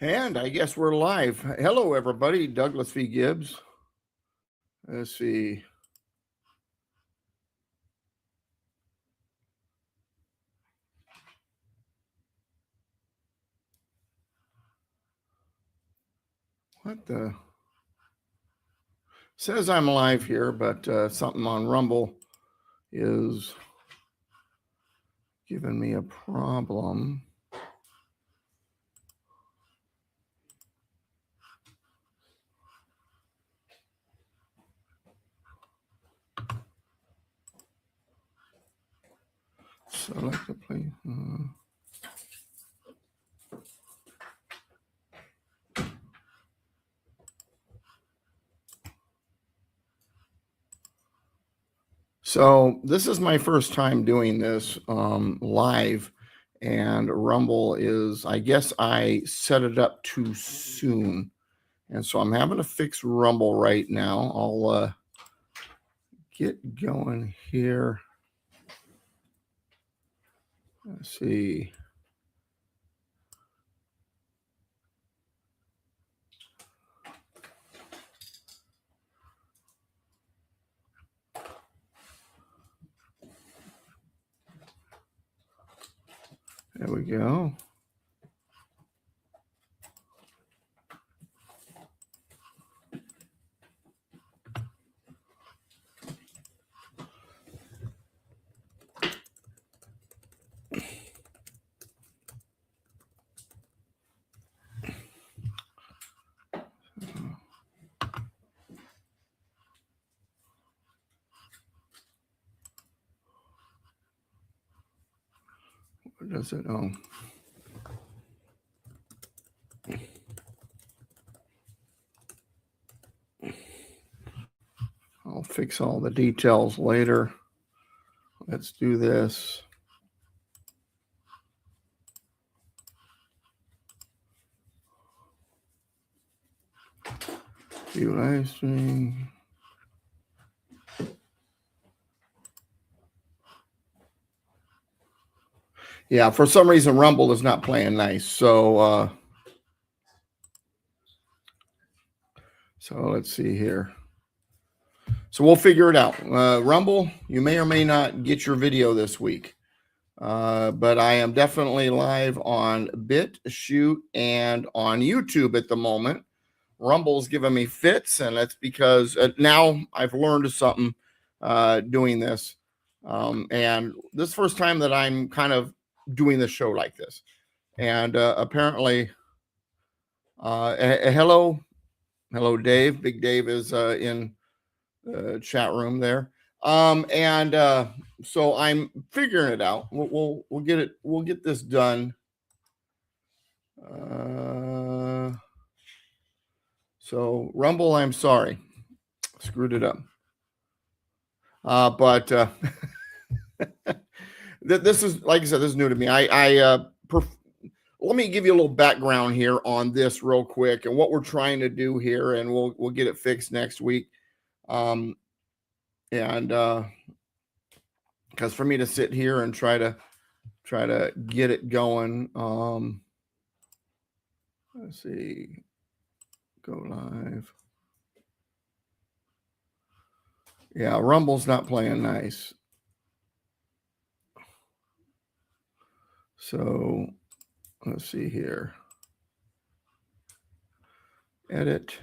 And I guess we're live. Hello, everybody. Douglas V. Gibbs. Let's see. What the? Says I'm live here, but something on Rumble is giving me a problem. Select the place. So this is my first time doing this live, and Rumble is, I guess I set it up too soon. And so I'm having to fix Rumble right now. I'll get going here. Let's see. There we go. Where does it? Oh. I'll fix all the details later. Let's do this. View live stream. Yeah, for some reason Rumble is not playing nice. So let's see here. So we'll figure it out. Rumble, you may or may not get your video this week. But I am definitely live on BitChute and on YouTube at the moment. Rumble's giving me fits, and that's because now I've learned something doing this. And this is the first time that I'm kind of doing the show like this. And apparently, hello, Dave. Big Dave is in the chat room there. So I'm figuring it out. We'll get it. We'll get this done. So Rumble, I'm sorry, screwed it up. But this is, like I said, this is new to me. Let me give you a little background here on this real quick and what we're trying to do here, and we'll get it fixed next week. Because for me to sit here and try to get it going, let's see, go live. Yeah, Rumble's not playing nice. So let's see here. Edit.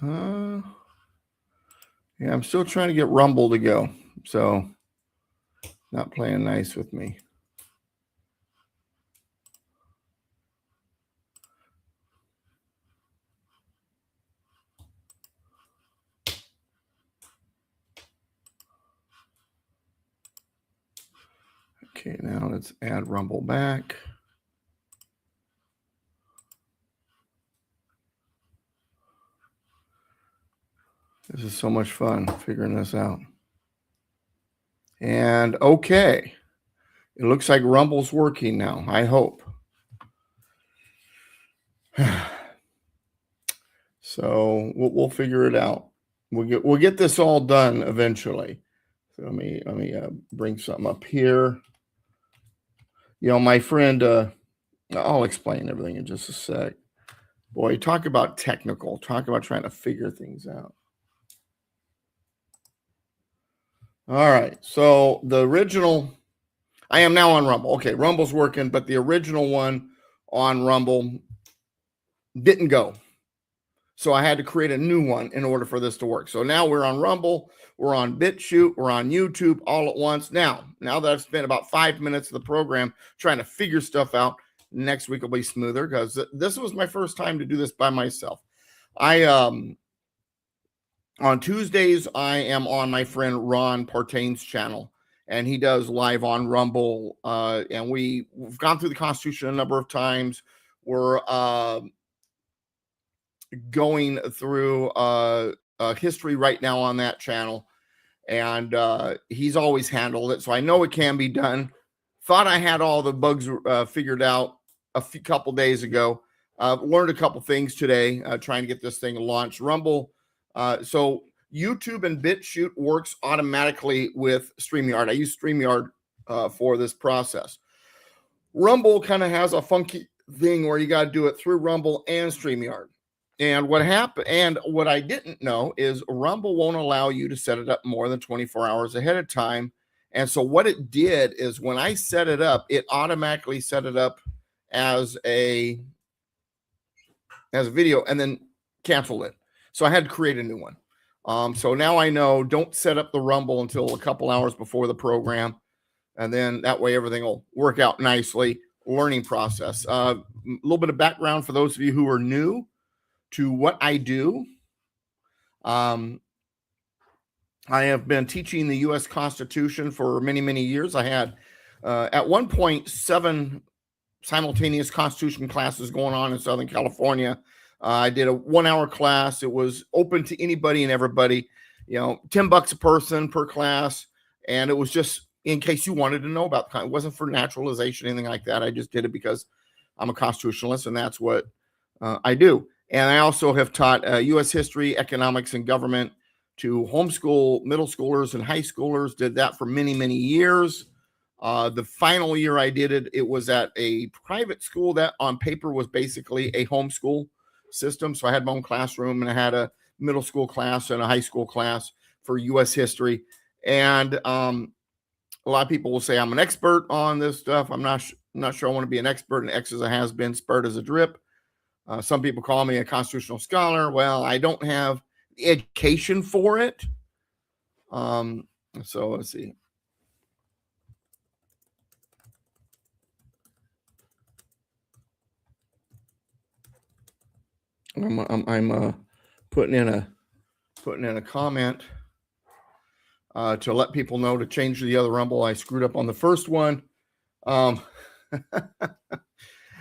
Yeah, I'm still trying to get Rumble to go. So not playing nice with me. Okay, now let's add Rumble back. This is so much fun figuring this out. And okay, it looks like Rumble's working now, I hope. So we'll figure it out. We'll get this all done eventually. So let me bring something up here. You know, my friend, I'll explain everything in just a sec. Boy, talk about technical. Talk about trying to figure things out. All right. So the original, I am now on Rumble. Okay, Rumble's working, but the original one on Rumble didn't go. So I had to create a new one in order for this to work. So now we're on Rumble, we're on BitChute, we're on YouTube all at once. Now that I've spent about 5 minutes of the program trying to figure stuff out, next week will be smoother because this was my first time to do this by myself. On Tuesdays, I am on my friend Ron Partain's channel, and he does live on Rumble. And we've gone through the Constitution a number of times. We're going through history right now on that channel, and he's always handled it, so I know it can be done. Thought I had all the bugs figured out a couple days ago. Learned a couple things today trying to get this thing launched. Rumble, so YouTube and BitChute works automatically with StreamYard. I use StreamYard for this process. Rumble kind of has a funky thing where you got to do it through Rumble and StreamYard. And what happened, and what I didn't know is Rumble won't allow you to set it up more than 24 hours ahead of time. And so what it did is when I set it up, it automatically set it up as a video and then canceled it. So I had to create a new one. So now I know don't set up the Rumble until a couple hours before the program. And then that way everything will work out nicely. Learning process. A little bit of background for those of you who are new to what I do. I have been teaching the U.S. Constitution for many, many years. I had, at one point, 7 simultaneous Constitution classes going on in Southern California. I did a 1-hour class. It was open to anybody and everybody, you know, $10 a person per class. And it was just in case you wanted to know about it. It wasn't for naturalization, anything like that. I just did it because I'm a constitutionalist and that's what I do. And I also have taught U.S. history, economics, and government to homeschool middle schoolers and high schoolers. Did that for many, many years. The final year I did it, it was at a private school that on paper was basically a homeschool system. So I had my own classroom and I had a middle school class and a high school class for U.S. history. And a lot of people will say I'm an expert on this stuff. I'm not sure I want to be an expert. And X as a has been, spurt as a drip. Some people call me a constitutional scholar. Well, I don't have the education for it. So let's see. I'm putting in a comment to let people know to change the other Rumble. I screwed up on the first one.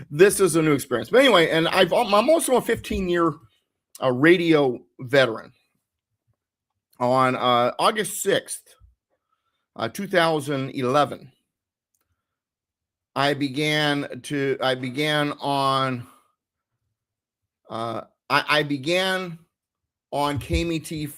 This is a new experience. But anyway, and I'm also a 15-year radio veteran. On August 6th, 2011, I began on KMT,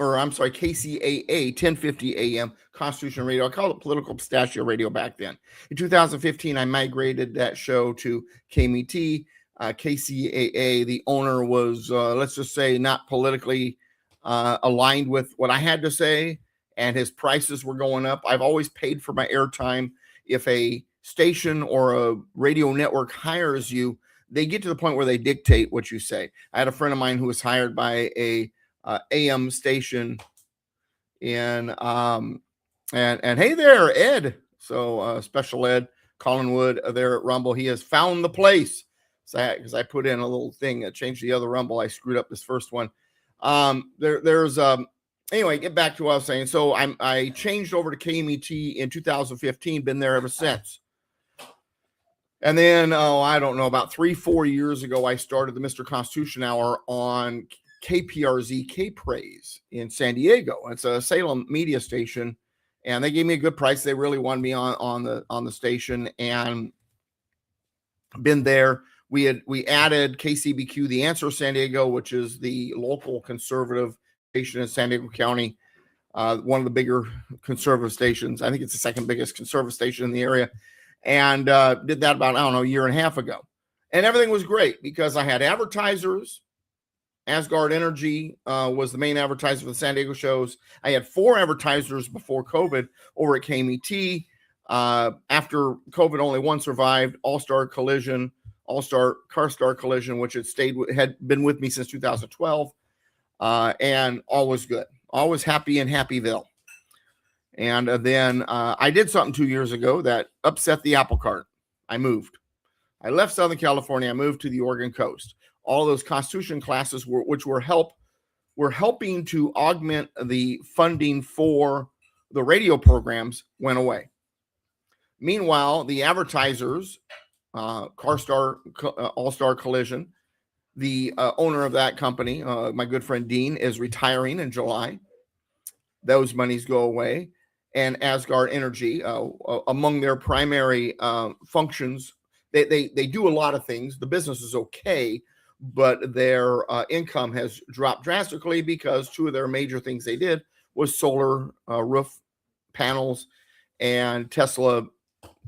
or I'm sorry, KCAA 1050 AM Constitution Radio. I called it Political Pistachio Radio back then. In 2015, I migrated that show to KMT. KCAA, the owner was, let's just say, not politically aligned with what I had to say, and his prices were going up. I've always paid for my airtime. If a station or a radio network hires you, they get to the point where they dictate what you say. I had a friend of mine who was hired by a AM station in and hey there, Ed. So special Ed Collinwood there at Rumble. He has found the place. So because I put in a little thing that changed the other Rumble. I screwed up this first one. Anyway, get back to what I was saying. So I changed over to KMET in 2015, been there ever since. And then, I don't know, about 3-4 years ago, I started the Mr. Constitution Hour on KPRZ K-Praise in San Diego. It's a Salem media station, and they gave me a good price. They really wanted me on the station, and been there We added KCBQ, The Answer San Diego, which is the local conservative station in San Diego County, one of the bigger conservative stations. I think it's the second biggest conservative station in the area, and did that about, I don't know, a year and a half ago. And everything was great because I had advertisers. Asgard Energy was the main advertiser for the San Diego shows. I had 4 advertisers before COVID over at KMET. After COVID, only one survived, All-Star Collision, All-Star CarStar Collision, which had been with me since 2012. And all was good. All was happy in Happyville. And then I did something 2 years ago that upset the apple cart. I moved. I left Southern California. I moved to the Oregon coast. All those Constitution classes, which were helping to augment the funding for the radio programs, went away. Meanwhile, the advertisers, CarStar, All-Star Collision, the owner of that company, my good friend Dean, is retiring in July. Those monies go away. And Asgard Energy, among their primary functions, they do a lot of things. The business is okay, but their income has dropped drastically because 2 of their major things they did was solar roof panels and Tesla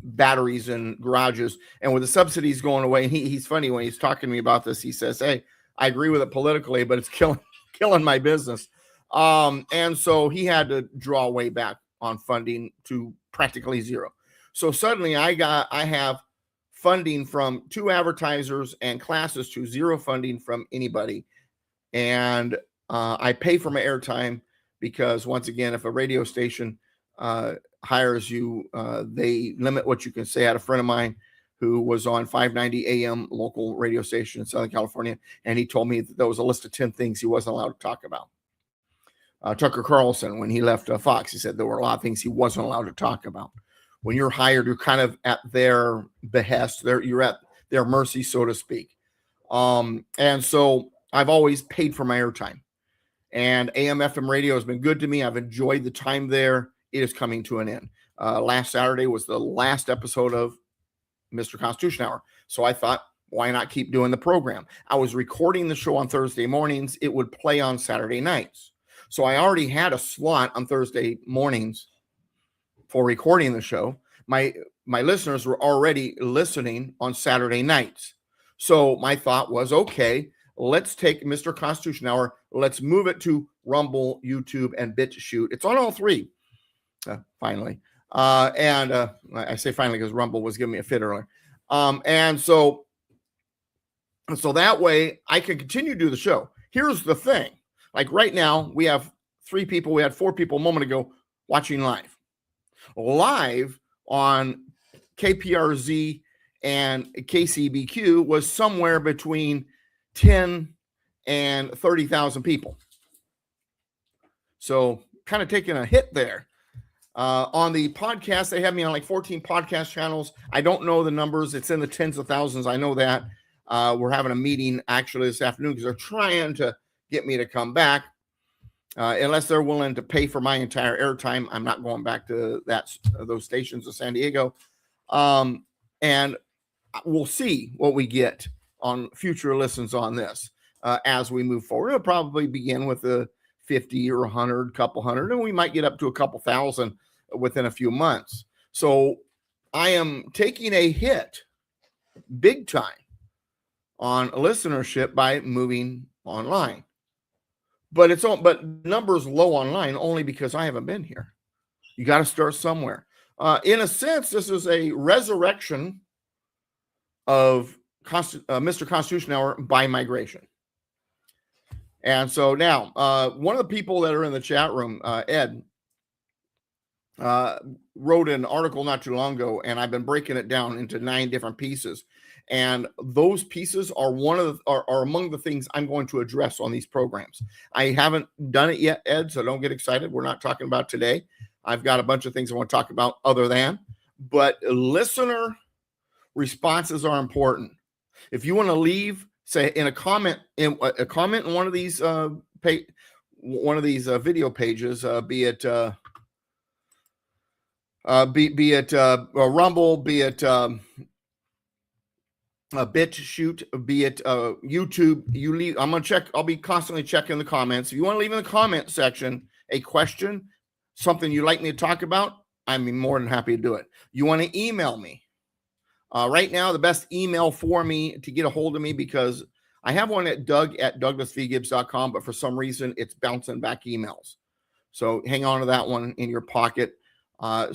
batteries in garages. And with the subsidies going away, and he's funny when he's talking to me about this. He says, "Hey, I agree with it politically, but it's killing my business." And so he had to draw way back on funding to practically zero. So suddenly I have funding from 2 advertisers and classes to 0 funding from anybody. And I pay for my airtime because, once again, if a radio station hires you, they limit what you can say. I had a friend of mine who was on 590 AM local radio station in Southern California, and he told me that there was a list of 10 things he wasn't allowed to talk about. Tucker Carlson, when he left Fox, he said there were a lot of things he wasn't allowed to talk about. When you're hired, you're kind of at their behest. You're at their mercy, so to speak. And so I've always paid for my airtime. And AM/FM radio has been good to me. I've enjoyed the time there. It is coming to an end. Last Saturday was the last episode of Mr. Constitution Hour. So I thought, why not keep doing the program? I was recording the show on Thursday mornings. It would play on Saturday nights. So I already had a slot on Thursday mornings for recording the show. My listeners were already listening on Saturday nights. So my thought was, okay, let's take Mr. Constitution Hour. Let's move it to Rumble, YouTube, and BitChute. It's on all 3. Finally. I say finally because Rumble was giving me a fit earlier. And so that way I can continue to do the show. Here's the thing. Like right now, we have 3 people. We had 4 people a moment ago watching live. Live on KPRZ and KCBQ was somewhere between 10 and 30,000 people. So kind of taking a hit there. On the podcast, they have me on like 14 podcast channels. I don't know the numbers. It's in the tens of thousands. I know that. We're having a meeting actually this afternoon because they're trying to get me to come back. Unless they're willing to pay for my entire airtime, I'm not going back to those stations in San Diego. And we'll see what we get on future listens on this as we move forward. It'll probably begin with a 50 or 100, couple hundred, and we might get up to a couple thousand within a few months. So I am taking a hit big time on listenership by moving online. But numbers low online only because I haven't been here. You got to start somewhere. In a sense, this is a resurrection of Mr. Constitution Hour by migration. And so now, one of the people that are in the chat room, Ed, wrote an article not too long ago, and I've been breaking it down into 9 different pieces. And those pieces are are among the things I'm going to address on these programs. I haven't done it yet, Ed, so don't get excited. We're not talking about today. I've got a bunch of things I want to talk about other than, but listener responses are important. If you want to leave, say in a comment in one of these video pages, be it Rumble, be it BitChute, be it YouTube, you leave. I'm gonna check. I'll be constantly checking the comments. If you want to leave in the comment section a question, something you'd like me to talk about, I'm more than happy to do it. You want to email me. Right now, the best email for me to get a hold of me, because I have one at doug@douglasvgibbs.com, but for some reason it's bouncing back emails. So hang on to that one in your pocket. In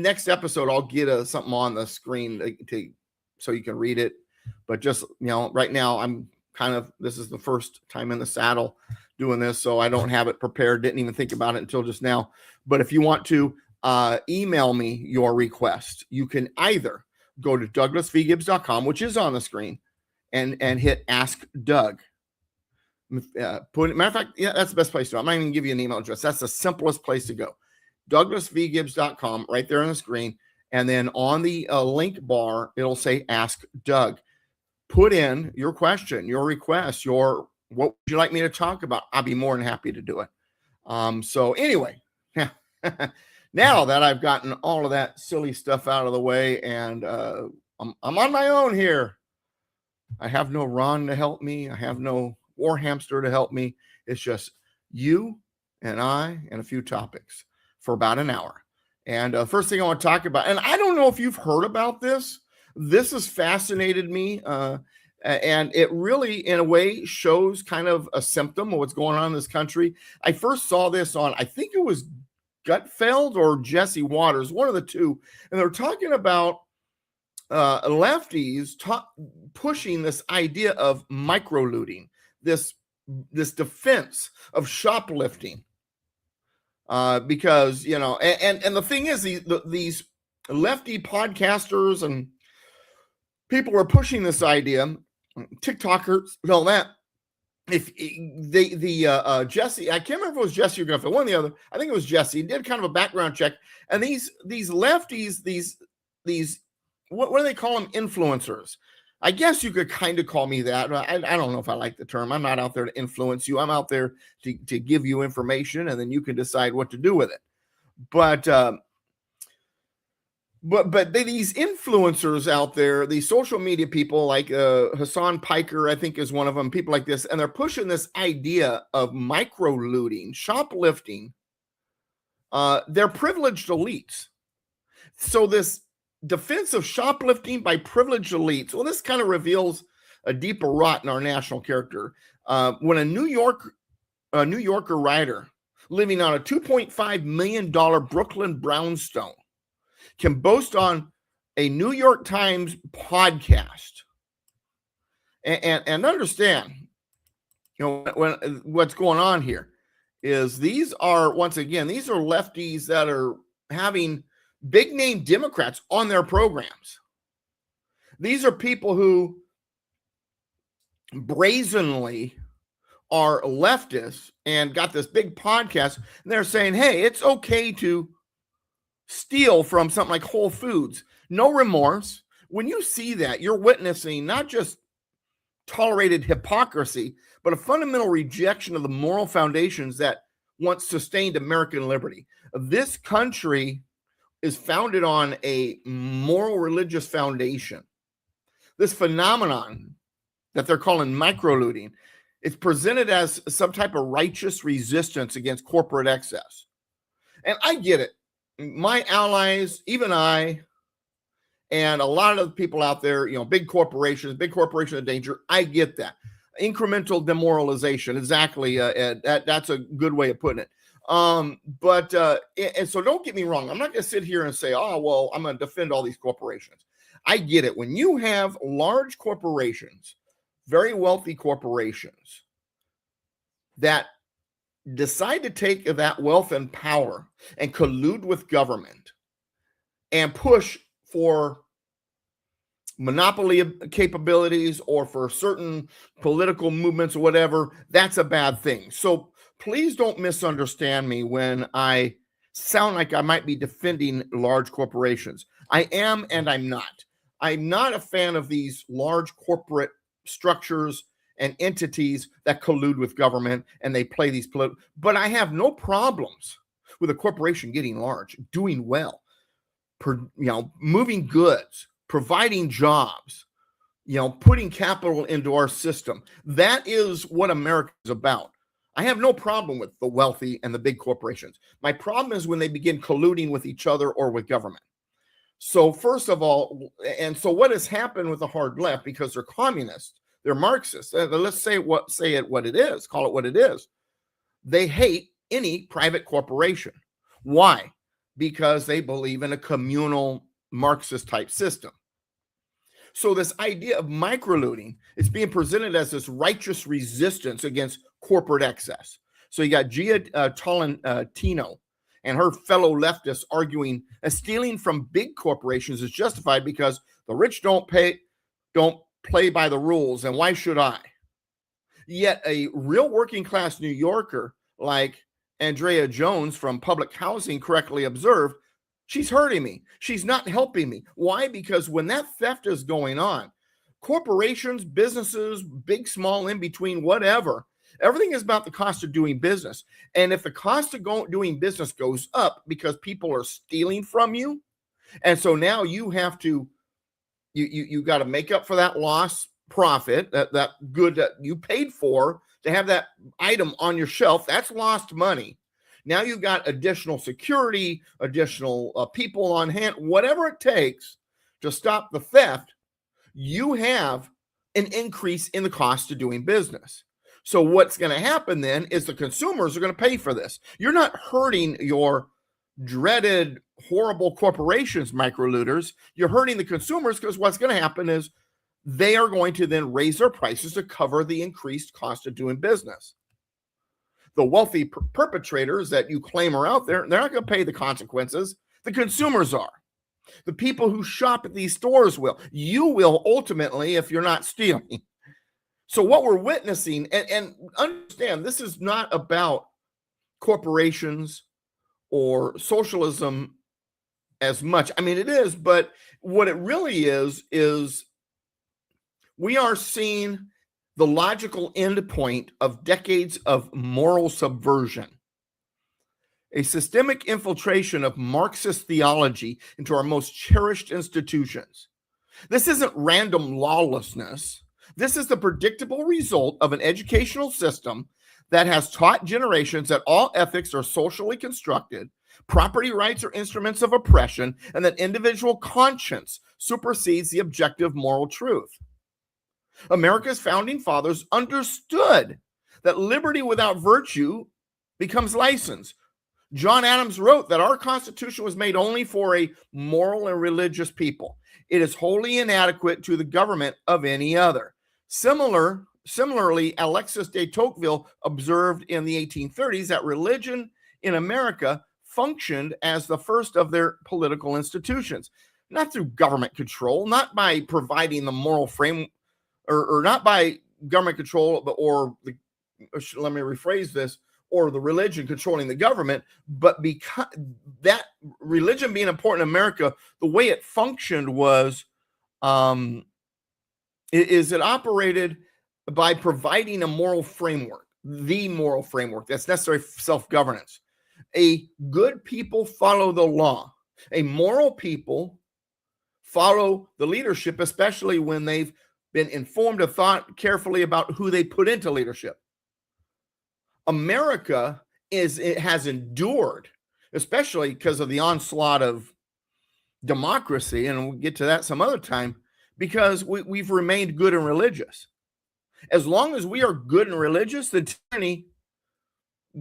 next episode, I'll get something on the screen so you can read it. But just, right now this is the first time in the saddle doing this, so I don't have it prepared. Didn't even think about it until just now. But if you want to email me your request, you can either go to douglasvgibbs.com, which is on the screen, and hit Ask Doug. Matter of fact, that's the best place to go. I'm not even going to give you an email address. That's the simplest place to go. douglasvgibbs.com, right there on the screen. And then on the link bar, it'll say Ask Doug. Put in your question, your request, what would you like me to talk about? I'll be more than happy to do it. So anyway, now that I've gotten all of that silly stuff out of the way, and I'm on my own here. I have no Ron to help me. I have no War Hamster to help me. It's just you and I and a few topics for about an hour. And first thing I want to talk about, and I don't know if you've heard about this. This has fascinated me. And it really, in a way, shows kind of a symptom of what's going on in this country. I first saw this on, I think it was Gutfeld or Jesse Waters, one of the two. And they're talking about lefties pushing this idea of microlooting, this defense of shoplifting. Because, and the thing is, these lefty podcasters and people are pushing this idea, TikTokers, all that. If Jesse, I can't remember if it was Jesse or Gutfeld, one or the other. I think it was Jesse. He did kind of a background check, and these lefties, these what do they call them? Influencers. I guess you could kind of call me that. I don't know if I like the term. I'm not out there to influence you. I'm out there to give you information, and then you can decide what to do with it. But these influencers out there, these social media people like Hassan Piker, I think is one of them, people like this, and they're pushing this idea of micro-looting, shoplifting. They're privileged elites. So this defense of shoplifting by privileged elites, well, this kind of reveals a deeper rot in our national character. When a New Yorker writer living on a $2.5 million Brooklyn brownstone can boast on a New York Times podcast and understand, what's going on here is these are lefties that are having big name Democrats on their programs. These are people who brazenly are leftists and got this big podcast, and they're saying, hey, it's okay to steal from something like Whole Foods. No remorse. When you see that, you're witnessing not just tolerated hypocrisy, but a fundamental rejection of the moral foundations that once sustained American liberty. This country is founded on a moral religious foundation. This phenomenon that they're calling microlooting, it's presented as some type of righteous resistance against corporate excess. And I get it. My allies, even I, and a lot of the people out there, big corporations of danger. I get that. Incremental demoralization. Exactly. Ed, that's a good way of putting it. And so don't get me wrong. I'm not going to sit here and say, oh, well, I'm going to defend all these corporations. I get it. When you have large corporations, very wealthy corporations that decide to take that wealth and power and collude with government and push for monopoly capabilities or for certain political movements or whatever, that's a bad thing. So please don't misunderstand me when I sound like I might be defending large corporations. I am, and I'm not. I'm not a fan of these large corporate structures and entities that collude with government and they play these but I have no problems with a corporation getting large, doing well. moving goods, providing jobs, putting capital into our system. That is what America is about. I have no problem with the wealthy and the big corporations. My problem is when they begin colluding with each other or with government. So first of all, and so what has happened with the hard left, because they're communists, they're Marxists. Let's say it what it is, call it what it is. They hate any private corporation. Why? Because they believe in a communal Marxist type system. So this idea of microlooting is being presented as this righteous resistance against corporate excess. So you got Gia Tolentino and her fellow leftists arguing that stealing from big corporations is justified because the rich don't play by the rules, and why should I? Yet a real working class New Yorker like Andrea Jones from Public Housing correctly observed, she's hurting me. She's not helping me. Why? Because when that theft is going on, corporations, businesses, big, small, in between, whatever, everything is about the cost of doing business. And if the cost of doing business goes up because people are stealing from you, and so now you have to, you got to make up for that lost profit, that good that you paid for to have that item on your shelf, that's lost money. Now you've got additional security, additional people on hand, whatever it takes to stop the theft, you have an increase in the cost of doing business. So what's going to happen then is the consumers are going to pay for this. You're not hurting your dreaded, horrible corporations, microlooters. You're hurting the consumers because what's going to happen is they are going to then raise their prices to cover the increased cost of doing business. The wealthy perpetrators that you claim are out there, they're not going to pay the consequences. The consumers are. The people who shop at these stores will. You will ultimately if you're not stealing. So what we're witnessing, and understand, this is not about corporations or socialism as much. I mean, it is, but what it really is we are seeing the logical end point of decades of moral subversion, a systemic infiltration of Marxist theology into our most cherished institutions. This isn't random lawlessness. This is the predictable result of an educational system that has taught generations that all ethics are socially constructed, property rights are instruments of oppression, and that individual conscience supersedes the objective moral truth. America's founding fathers understood that liberty without virtue becomes license. John Adams wrote that our Constitution was made only for a moral and religious people. It is wholly inadequate to the government of any other. Similarly, Alexis de Tocqueville observed in the 1830s that religion in America functioned as the first of their political institutions, not through government control, not by providing the moral frame, or not by government control, let me rephrase this, or the religion controlling the government, but because that religion being important in America, the way it functioned was, it operated by providing a moral framework, the moral framework that's necessary for self-governance. A good people follow the law. A moral people follow the leadership, especially when they've been informed or thought carefully about who they put into leadership. America has endured, especially because of the onslaught of democracy, and we'll get to that some other time, because we've remained good and religious. As long as we are good and religious, the tyranny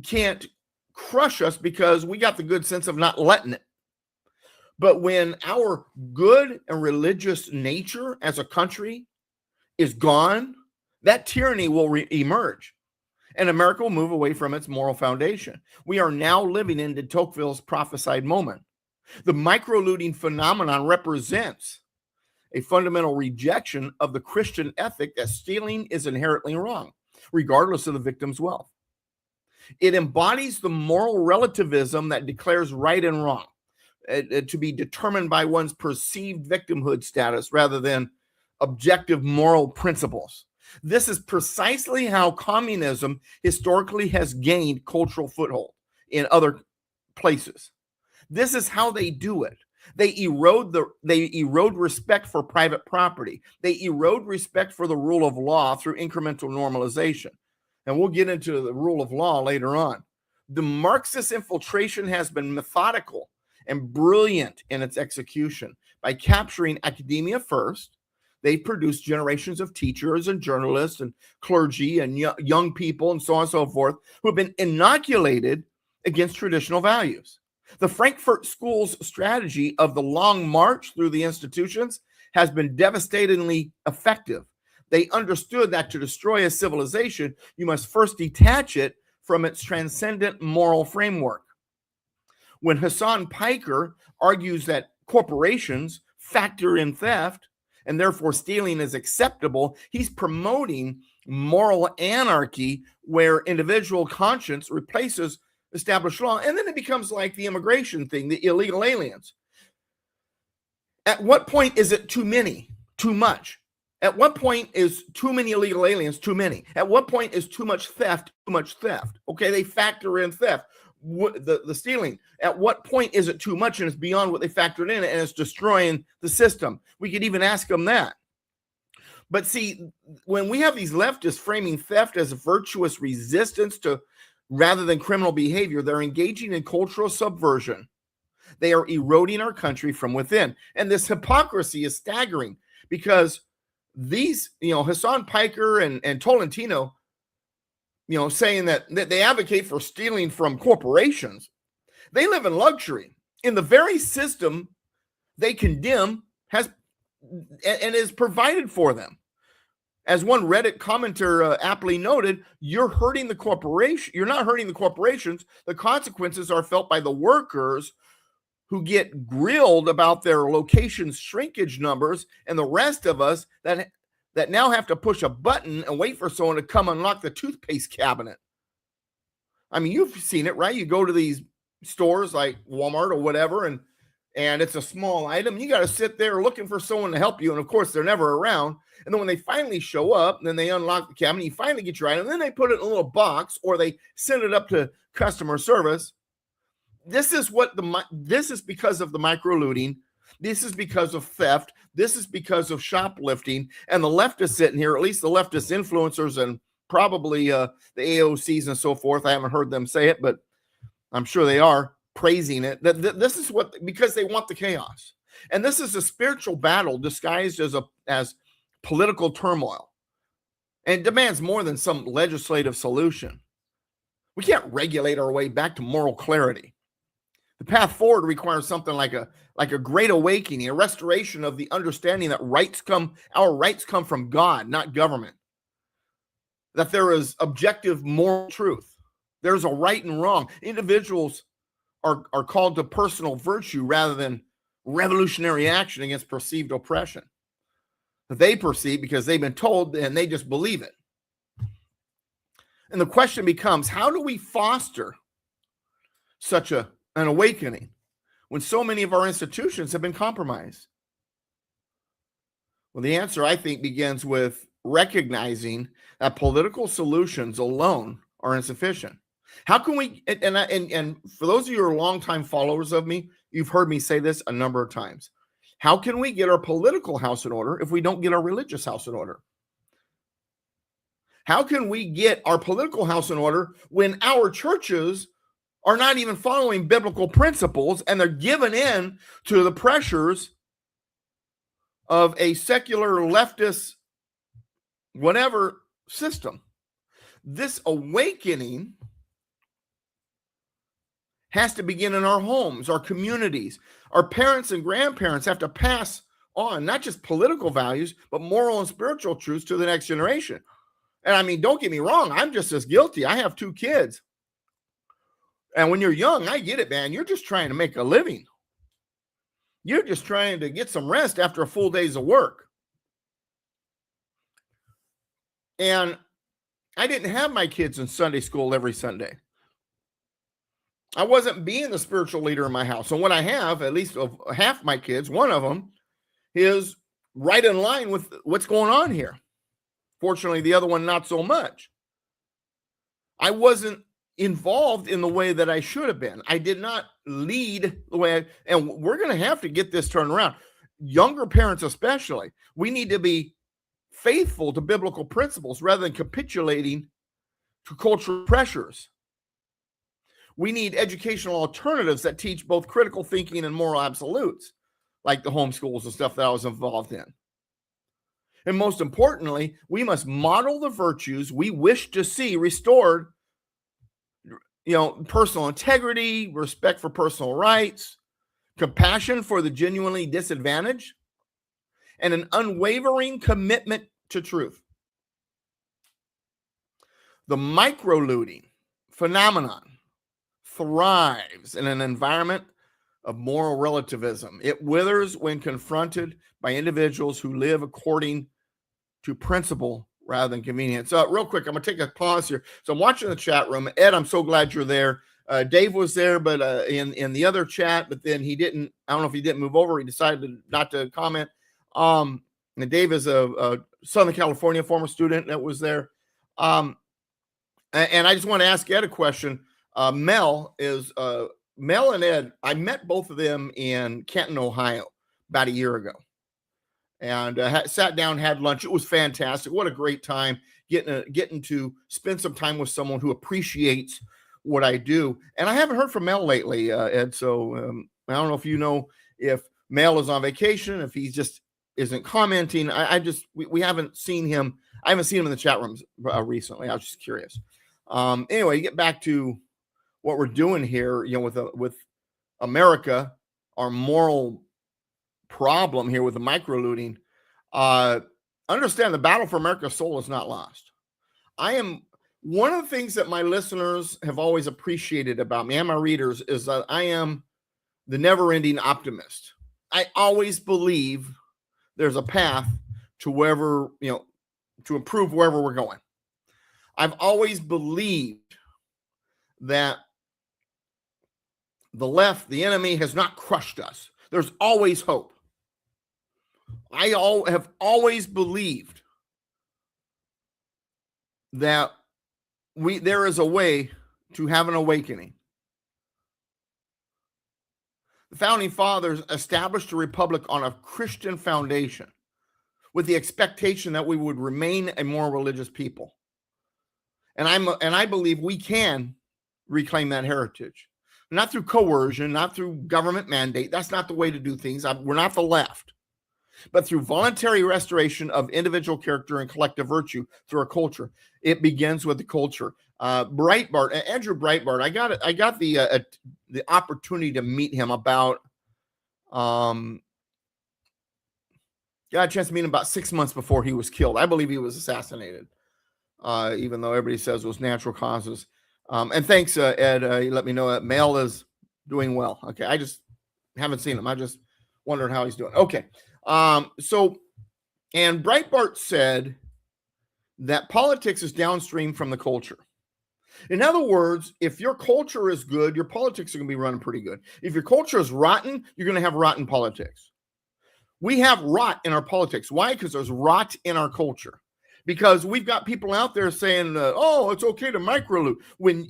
can't crush us because we got the good sense of not letting it. But when our good and religious nature as a country is gone, that tyranny will emerge, and America will move away from its moral foundation. We are now living in de Tocqueville's prophesied moment. The microlooting phenomenon represents a fundamental rejection of the Christian ethic that stealing is inherently wrong, regardless of the victim's wealth. It embodies the moral relativism that declares right and wrong to be determined by one's perceived victimhood status rather than objective moral principles. This is precisely how communism historically has gained cultural foothold in other places. This is how they do it. They erode respect for private property. They erode respect for the rule of law through incremental normalization. And we'll get into the rule of law later on. The Marxist infiltration has been methodical and brilliant in its execution. By capturing academia first, they produced generations of teachers and journalists and clergy and young people and so on and so forth who have been inoculated against traditional values. The Frankfurt School's strategy of the long march through the institutions has been devastatingly effective. They understood that to destroy a civilization, you must first detach it from its transcendent moral framework. When Hassan Piker argues that corporations factor in theft and therefore stealing is acceptable, he's promoting moral anarchy where individual conscience replaces established law. And then it becomes like the immigration thing, the illegal aliens. At what point is it too many, too much? At what point is too many illegal aliens too many? At what point is too much theft too much theft? Okay, they factor in theft, the stealing. At what point is it too much and it's beyond what they factored in and it's destroying the system? We could even ask them that. But see, when we have these leftists framing theft as a virtuous resistance to rather than criminal behavior, they're engaging in cultural subversion. They are eroding our country from within. And this hypocrisy is staggering because these, Hassan Piker and Tolentino, saying that they advocate for stealing from corporations. They live in luxury. In the very system they condemn has and is provided for them. As one Reddit commenter aptly noted, you're hurting the corporation. You're not hurting the corporations. The consequences are felt by the workers who get grilled about their location shrinkage numbers, and the rest of us that now have to push a button and wait for someone to come unlock the toothpaste cabinet. I mean, you've seen it, right? You go to these stores like Walmart or whatever, and it's a small item. You got to sit there looking for someone to help you. And of course, they're never around. And then when they finally show up, then they unlock the cabinet, you finally get your item, and then they put it in a little box or they send it up to customer service. This is because of the microlooting. This is because of theft. This is because of shoplifting. And the leftists sitting here, at least the leftist influencers and probably the AOCs and so forth. I haven't heard them say it, but I'm sure they are praising it. This is because they want the chaos. And this is a spiritual battle disguised as political turmoil. And it demands more than some legislative solution. We can't regulate our way back to moral clarity. The path forward requires something like a great awakening, a restoration of the understanding that our rights come from God, not government. That there is objective moral truth. There's a right and wrong. Individuals are called to personal virtue rather than revolutionary action against perceived oppression that they perceive because they've been told and they just believe it. And the question becomes, how do we foster such an awakening when so many of our institutions have been compromised? Well, the answer, I think, begins with recognizing that political solutions alone are insufficient. How can we, and for those of you who are longtime followers of me, you've heard me say this a number of times. How can we get our political house in order if we don't get our religious house in order? How can we get our political house in order when our churches are not even following biblical principles and they're given in to the pressures of a secular leftist whatever system? This awakening has to begin in our homes, our communities. Our parents and grandparents have to pass on not just political values, but moral and spiritual truths to the next generation. And I mean, don't get me wrong, I'm just as guilty. I have 2 kids. And when you're young, I get it, man. You're just trying to make a living. You're just trying to get some rest after a full day's of work. And I didn't have my kids in Sunday school every Sunday. I wasn't being the spiritual leader in my house. And what I have, at least of half my kids, one of them is right in line with what's going on here. Fortunately, the other one, not so much. I wasn't involved in the way that I should have been. I did not lead the way, and we're going to have to get this turned around. Younger parents especially, we need to be faithful to biblical principles rather than capitulating to cultural pressures. We need educational alternatives that teach both critical thinking and moral absolutes, like the homeschools and stuff that I was involved in. And most importantly, we must model the virtues we wish to see restored, personal integrity, respect for personal rights, compassion for the genuinely disadvantaged, and an unwavering commitment to truth. The microlooting phenomenon thrives in an environment of moral relativism. It withers when confronted by individuals who live according to principle rather than convenience. Real quick, I'm going to take a pause here. So I'm watching the chat room. Ed, I'm so glad you're there. Dave was there, but in the other chat, but then he didn't. I don't know if he didn't move over. He decided not to comment. And Dave is a Southern California former student that was there. And I just want to ask Ed a question. Mel and Ed, I met both of them in Canton, Ohio, about a year ago, and sat down, had lunch. It was fantastic. What a great time getting to spend some time with someone who appreciates what I do. And I haven't heard from Mel lately, Ed. So I don't know if you know if Mel is on vacation, if he just isn't commenting. We haven't seen him. I haven't seen him in the chat rooms recently. I was just curious. Anyway, get back to what we're doing here, with America, our moral problem here with the microlooting. Understand the battle for America's soul is not lost. One of the things that my listeners have always appreciated about me and my readers is that I am the never-ending optimist. I always believe there's a path to wherever, to improve wherever we're going. I've always believed that the left, the enemy, has not crushed us. There's always hope. I have always believed that there is a way to have an awakening. The founding fathers established a republic on a Christian foundation with the expectation that we would remain a more religious people. And I believe we can reclaim that heritage. Not through coercion, not through government mandate. That's not the way to do things. We're not the left. But through voluntary restoration of individual character and collective virtue through our culture. It begins with the culture. Breitbart, Andrew Breitbart, I got the opportunity to meet him got a chance to meet him about 6 months before he was killed. I believe he was assassinated, even though everybody says it was natural causes. And thanks, Ed. You let me know that Mel is doing well. Okay, I just haven't seen him. I just wondered how he's doing. Okay. And Breitbart said that politics is downstream from the culture. In other words, if your culture is good, your politics are going to be running pretty good. If your culture is rotten, you're going to have rotten politics. We have rot in our politics. Why? Because there's rot in our culture. Because we've got people out there saying, "Oh, it's okay to microloot," when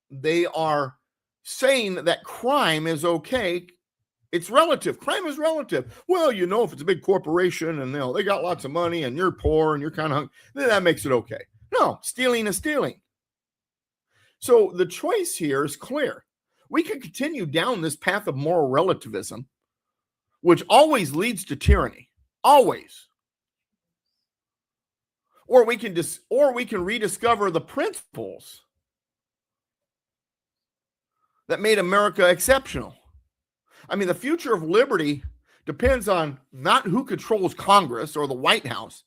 they are saying that crime is okay. It's relative. Crime is relative. Well, if it's a big corporation and they got lots of money and you're poor and you're kind of hungry, then that makes it okay. No, stealing is stealing. So the choice here is clear. We could continue down this path of moral relativism, which always leads to tyranny. Always. Or we can rediscover the principles that made America exceptional. I mean, the future of liberty depends on not who controls Congress or the White House,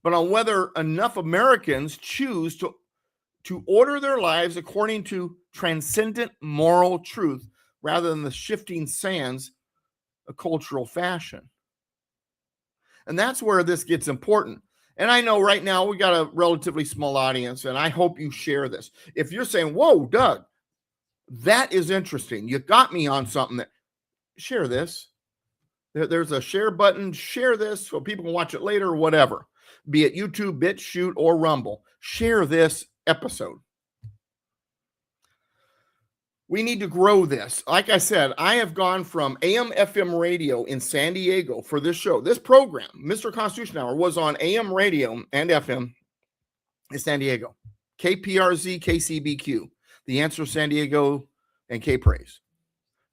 but on whether enough Americans choose to order their lives according to transcendent moral truth rather than the shifting sands of cultural fashion. And that's where this gets important. And I know right now we got a relatively small audience, and I hope you share this. If you're saying, "Whoa, Doug, that is interesting. You got me on something," share this. There's a share button. Share this so people can watch it later or whatever, be it YouTube, BitChute, or Rumble. Share this episode. We need to grow this. Like I said, I have gone from AM FM radio in San Diego for this show. This program, Mr. Constitution Hour, was on AM radio and FM in San Diego. KPRZ, KCBQ, The Answer San Diego, and K-Praise.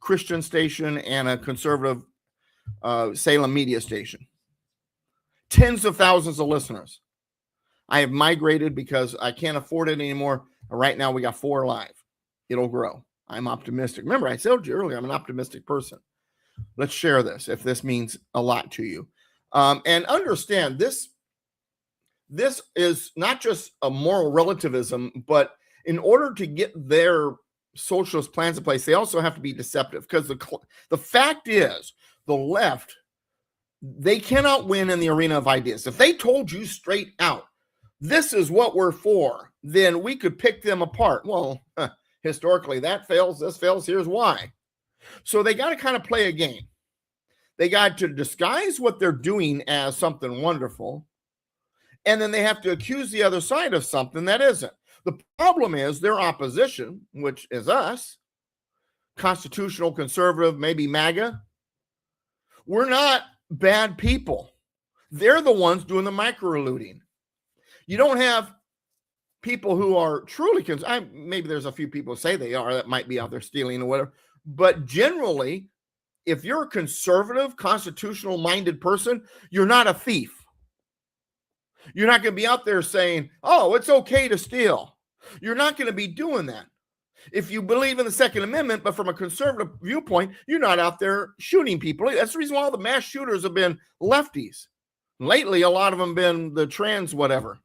Christian station and a conservative Salem media station. Tens of thousands of listeners. I have migrated because I can't afford it anymore. Right now, we got 4 live. It'll grow. I'm optimistic. Remember, I told you earlier, I'm an optimistic person. Let's share this if this means a lot to you. And understand this is not just a moral relativism, but in order to get their socialist plans in place, they also have to be deceptive, because the fact is the left, they cannot win in the arena of ideas. If they told you straight out, this is what we're for, then we could pick them apart. Well, historically, that fails, this fails, here's why. So they got to kind of play a game. They got to disguise what they're doing as something wonderful, and then they have to accuse the other side of something that isn't. The problem is their opposition, which is us, constitutional, conservative, maybe MAGA. We're not bad people. They're the ones doing the microlooting. You don't have people who are truly, maybe there's a few people who say they are, that might be out there stealing or whatever. But generally, if you're a conservative, constitutional-minded person, you're not a thief. You're not going to be out there saying, oh, it's okay to steal. You're not going to be doing that. If you believe in the Second Amendment, but from a conservative viewpoint, you're not out there shooting people. That's the reason why all the mass shooters have been lefties. Lately, a lot of them been the trans whatever.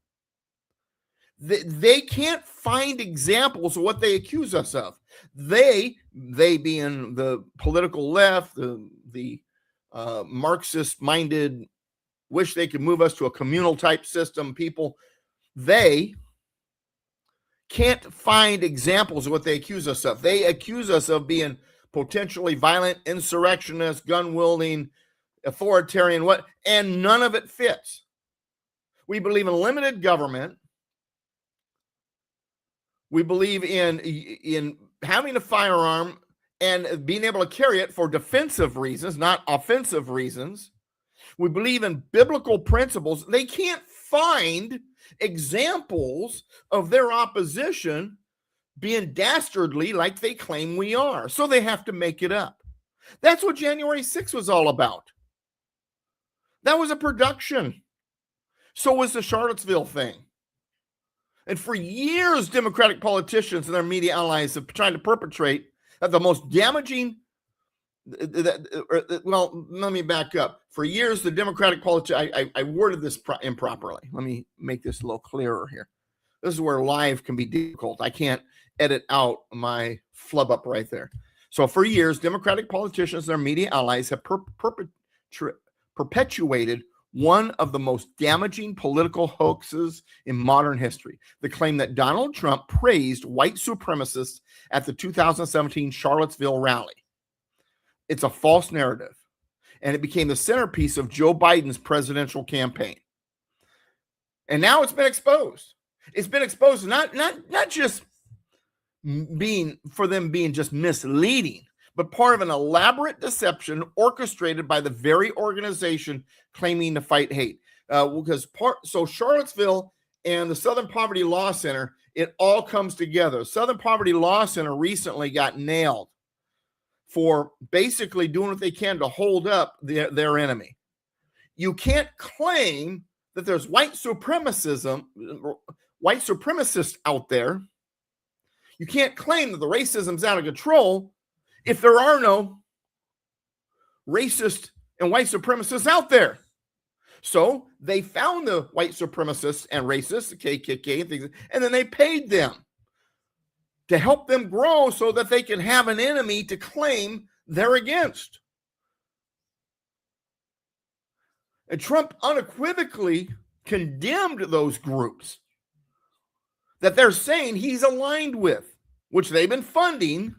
They can't find examples of what they accuse us of. They being the political left, the Marxist-minded, wish they could move us to a communal type system people, they can't find examples of what they accuse us of. They accuse us of being potentially violent, insurrectionist, gun-wielding, authoritarian, and none of it fits. We believe in limited government. We believe in having a firearm and being able to carry it for defensive reasons, not offensive reasons. We believe in biblical principles. They can't find examples of their opposition being dastardly like they claim we are. So they have to make it up. That's what January 6th was all about. That was a production. So was the Charlottesville thing. And for years, Democratic politicians and their media allies have tried to perpetrate the most damaging. Well, let me back up. For years, the Democratic politicians, I worded this improperly. Let me make this a little clearer here. This is where live can be difficult. I can't edit out my flub up right there. So for years, Democratic politicians and their media allies have perpetuated one of the most damaging political hoaxes in modern history, the claim that Donald Trump praised white supremacists at the 2017 Charlottesville rally. It's a false narrative, and it became the centerpiece of Joe Biden's presidential campaign. And now it's been exposed. It's been exposed not just being just misleading, but part of an elaborate deception orchestrated by the very organization claiming to fight hate. So Charlottesville and the Southern Poverty Law Center, it all comes together. Southern Poverty Law Center recently got nailed for basically doing what they can to hold up their enemy. You can't claim that there's white supremacists out there. You can't claim that the racism's out of control if there are no racist and white supremacists out there. So they found the white supremacists and racists, the KKK and things, and then they paid them to help them grow so that they can have an enemy to claim they're against. And Trump unequivocally condemned those groups that they're saying he's aligned with, which they've been funding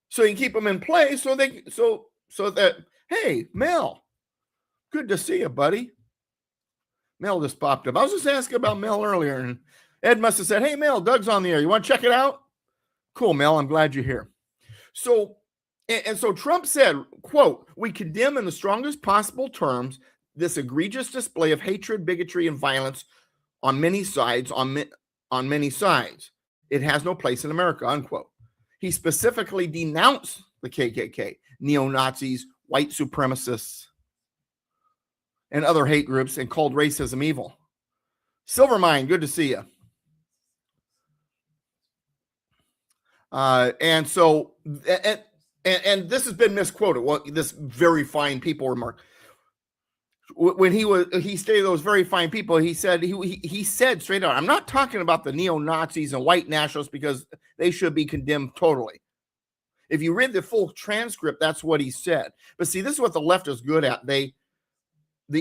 so you can keep them in place so that, hey, Mel, good to see you, buddy. Mel just popped up. I was just asking about Mel earlier, and Ed must have said, hey, Mel, Doug's on the air. You want to check it out? Cool, Mel. I'm glad you're here. So, and so Trump said, quote, "We condemn in the strongest possible terms this egregious display of hatred, bigotry, and violence on many sides, on many sides. It has no place in America," unquote. He specifically denounced the KKK, neo-Nazis, white supremacists, and other hate groups, and called racism evil. Silvermine, good to see you. And so, and this has been misquoted. Well, this very fine people remark. When he stated those very fine people, he said he said straight out, "I'm not talking about the neo-Nazis and white nationalists because they should be condemned totally." If you read the full transcript, that's what he said. But see, this is what the left is good at. The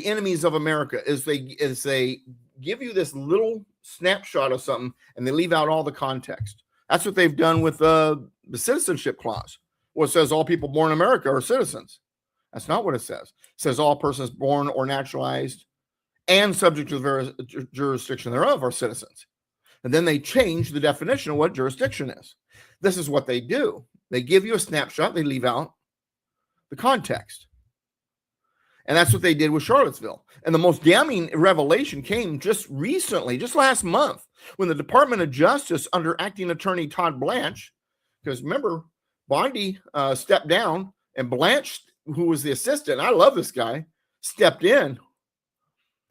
enemies of America is they give you this little snapshot of something and they leave out all the context. That's what they've done with the citizenship clause. Well, it says all people born in America are citizens. That's not what it says. It says all persons born or naturalized and subject to the jurisdiction thereof are citizens. And then they change the definition of what jurisdiction is. This is what they do. They give you a snapshot. They leave out the context. And that's what they did with Charlottesville. And the most damning revelation came just recently, just last month, when the Department of Justice under acting attorney Todd Blanche, because remember, Bondi stepped down and Blanche, who was the assistant, I love this guy, stepped in.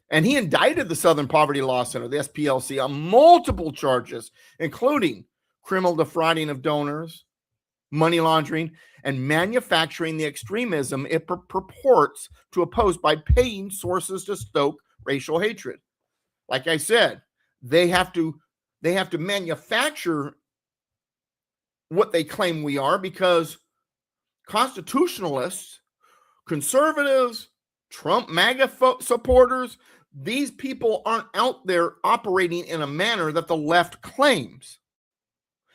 And he indicted the Southern Poverty Law Center, the SPLC, on multiple charges, including criminal defrauding of donors, money laundering, and manufacturing the extremism it purports to oppose by paying sources to stoke racial hatred. Like I said, they have to manufacture what they claim we are, because constitutionalists, conservatives, Trump MAGA supporters, these people aren't out there operating in a manner that the left claims.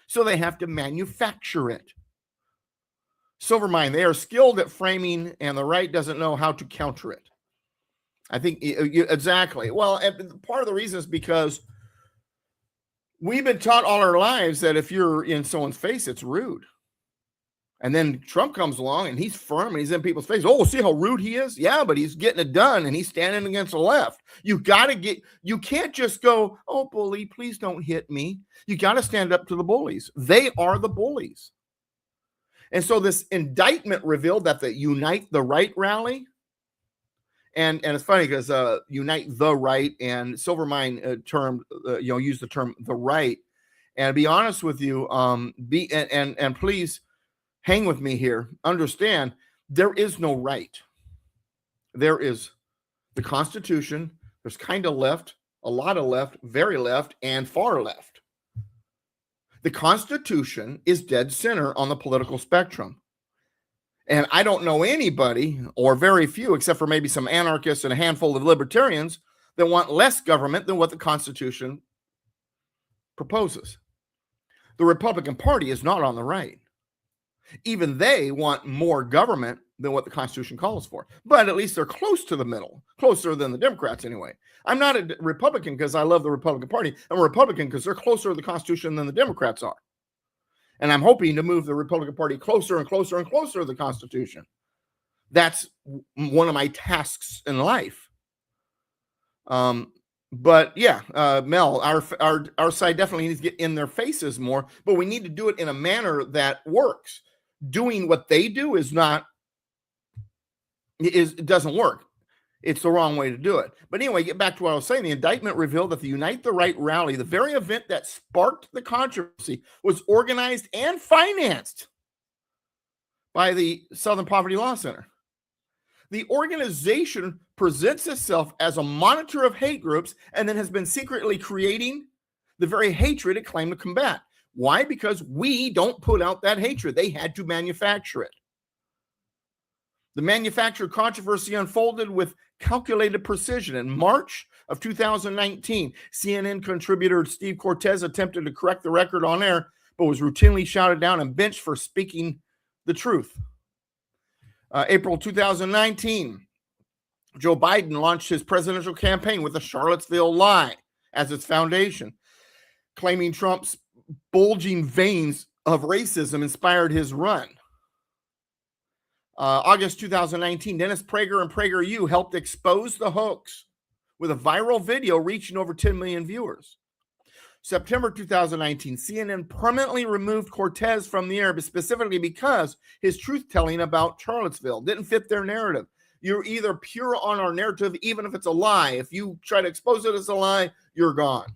So they have to manufacture it. Silvermine, they are skilled at framing, and the right doesn't know how to counter it. I think exactly. Well, part of the reason is because we've been taught all our lives that if you're in someone's face, it's rude. And then Trump comes along and he's firm and he's in people's face. Oh, see how rude he is? Yeah, but he's getting it done and he's standing against the left. You can't just go, "Oh, bully, please don't hit me." You got to stand up to the bullies. They are the bullies. And so this indictment revealed that the Unite the Right rally, and it's funny because Unite the Right and Silvermine use the term the right. And to be honest with you, and please hang with me here. Understand, there is no right. There is the Constitution. There's kind of left, a lot of left, very left, and far left. The Constitution is dead center on the political spectrum. And I don't know anybody, or very few, except for maybe some anarchists and a handful of libertarians, that want less government than what the Constitution proposes. The Republican Party is not on the right. Even they want more government than what the Constitution calls for. But at least they're close to the middle, closer than the Democrats anyway. I'm not a Republican because I love the Republican Party. I'm a Republican because they're closer to the Constitution than the Democrats are. And I'm hoping to move the Republican Party closer and closer and closer to the Constitution. That's one of my tasks in life. But yeah, Mel, our side definitely needs to get in their faces more, but we need to do it in a manner that works. Doing what they do it doesn't work. It's the wrong way to do it. But anyway, get back to what I was saying. The indictment revealed that the Unite the Right rally, the very event that sparked the controversy, was organized and financed by the Southern Poverty Law Center. The organization presents itself as a monitor of hate groups and then has been secretly creating the very hatred it claimed to combat. Why? Because we don't put out that hatred. They had to manufacture it. The manufactured controversy unfolded with calculated precision. In March of 2019, CNN contributor Steve Cortez attempted to correct the record on air, but was routinely shouted down and benched for speaking the truth. April 2019, Joe Biden launched his presidential campaign with the Charlottesville lie as its foundation, claiming Trump's bulging veins of racism inspired his run. August 2019, Dennis Prager and PragerU helped expose the hoax with a viral video reaching over 10 million viewers. September 2019, CNN permanently removed Cortez from the air, specifically because his truth-telling about Charlottesville didn't fit their narrative. You're either pure on our narrative, even if it's a lie. If you try to expose it as a lie, you're gone.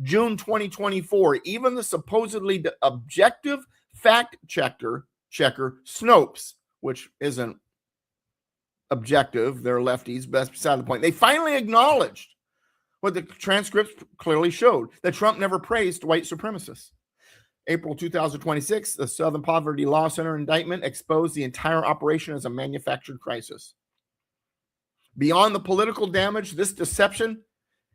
June 2024, even the supposedly objective fact checker Snopes, which isn't objective, they're lefties, but that's beside the point. They finally acknowledged what the transcripts clearly showed, that Trump never praised white supremacists. April 2026, the Southern Poverty Law Center indictment exposed the entire operation as a manufactured crisis. Beyond the political damage, this deception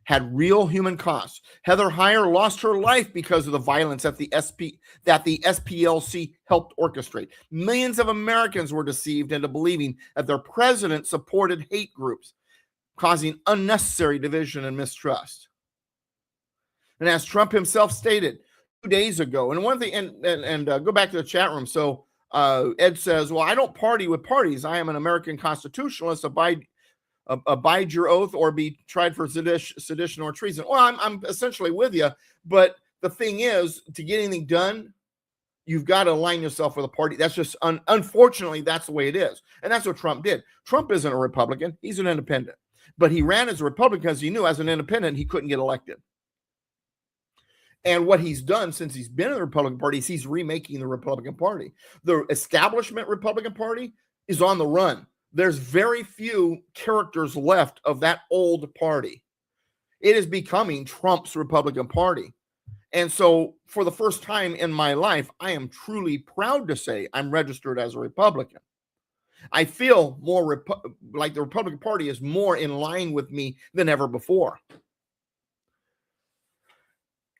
had real human costs. Heather Heyer lost her life because of the violence that the SPLC helped orchestrate. Millions of Americans were deceived into believing that their president supported hate groups, causing unnecessary division and mistrust. And as Trump himself stated 2 days ago, and one thing, and go back to the chat room. So Ed says, well, I don't party with parties. I am an American constitutionalist. Abide your oath or be tried for sedition or treason. Well, I'm essentially with you. But the thing is, to get anything done, you've got to align yourself with a party. That's just, unfortunately, that's the way it is. And that's what Trump did. Trump isn't a Republican. He's an independent. But he ran as a Republican because he knew as an independent he couldn't get elected. And what he's done since he's been in the Republican Party is he's remaking the Republican Party. The establishment Republican Party is on the run. There's very few characters left of that old party. It is becoming Trump's Republican Party. And so for the first time in my life, I am truly proud to say I'm registered as a Republican. I feel more like the Republican Party is more in line with me than ever before.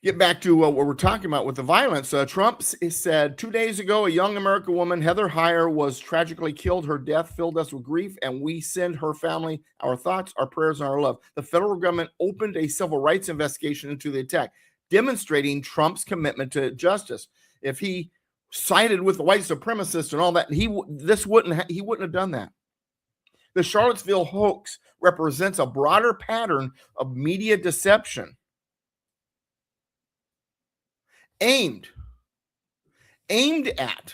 Get back to what we're talking about with the violence. Trump said 2 days ago, a young American woman, Heather Heyer, was tragically killed. Her death filled us with grief, and we send her family our thoughts, our prayers, and our love. The federal government opened a civil rights investigation into the attack, demonstrating Trump's commitment to justice. If he sided with the white supremacists and all that, he wouldn't have done that. The Charlottesville hoax represents a broader pattern of media deception aimed at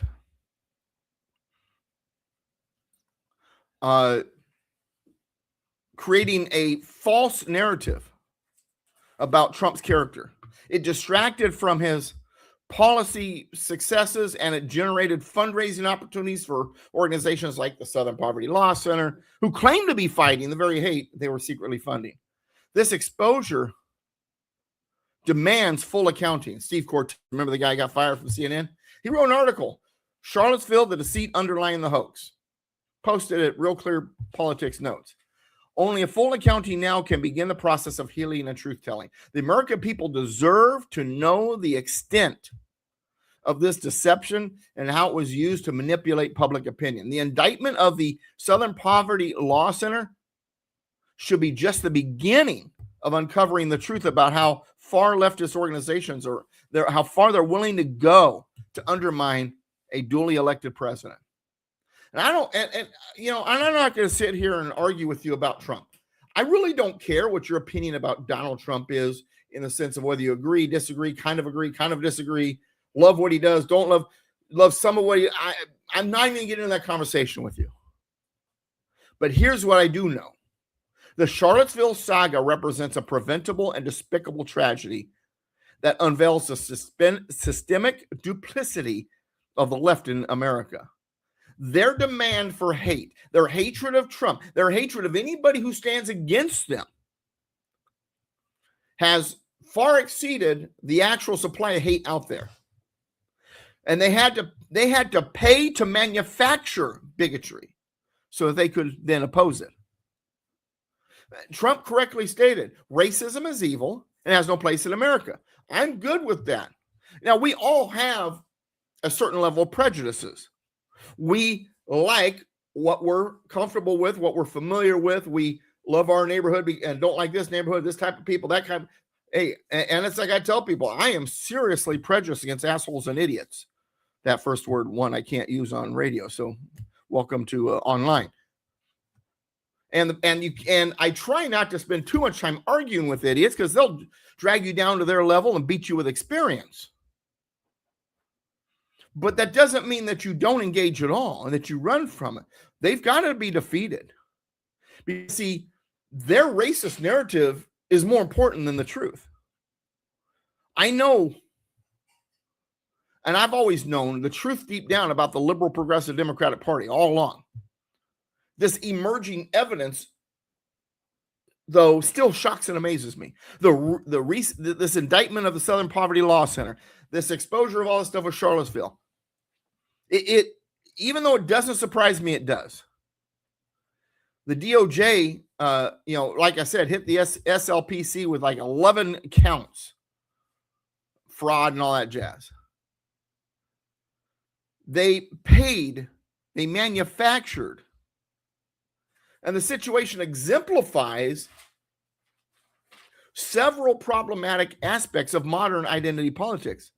creating a false narrative about Trump's character. It distracted from his policy successes, and it generated fundraising opportunities for organizations like the Southern Poverty Law Center, who claim to be fighting the very hate they were secretly funding. This exposure demands full accounting. Steve Cortez, remember the guy who got fired from CNN? He wrote an article, Charlottesville, the deceit underlying the hoax. Posted at Real Clear Politics Notes. Only a full accounting now can begin the process of healing and truth-telling. The American people deserve to know the extent of this deception and how it was used to manipulate public opinion. The indictment of the Southern Poverty Law Center should be just the beginning of uncovering the truth about how far leftist organizations are, how far they're willing to go to undermine a duly elected president. And I'm not going to sit here and argue with you about Trump. I really don't care what your opinion about Donald Trump is, in the sense of whether you agree, disagree, kind of disagree, love what he does, don't love some of what he. I'm not even getting into that conversation with you. But here's what I do know. The Charlottesville saga represents a preventable and despicable tragedy that unveils the systemic duplicity of the left in America. Their demand for hate, their hatred of Trump, their hatred of anybody who stands against them has far exceeded the actual supply of hate out there. And they had to pay to manufacture bigotry so that they could then oppose it. Trump correctly stated, racism is evil and has no place in America. I'm good with that. Now, we all have a certain level of prejudices. We like what we're comfortable with, what we're familiar with. We love our neighborhood and don't like this neighborhood, this type of people, that kind of. Hey, and it's like I tell people, I am seriously prejudiced against assholes and idiots. That first word, one, I can't use on radio, so welcome to online. And I try not to spend too much time arguing with idiots because they'll drag you down to their level and beat you with experience. But that doesn't mean that you don't engage at all and that you run from it. They've got to be defeated. Because, see, their racist narrative is more important than the truth. I know, and I've always known the truth deep down about the liberal progressive Democratic Party all along. This emerging evidence, though, still shocks and amazes me. This indictment of the Southern Poverty Law Center, this exposure of all this stuff with Charlottesville, it even though it doesn't surprise me, it does. The DOJ, like I said, hit the SLPC with like 11 counts, fraud and all that jazz. They paid, they manufactured, and the situation exemplifies several problematic aspects of modern identity politics.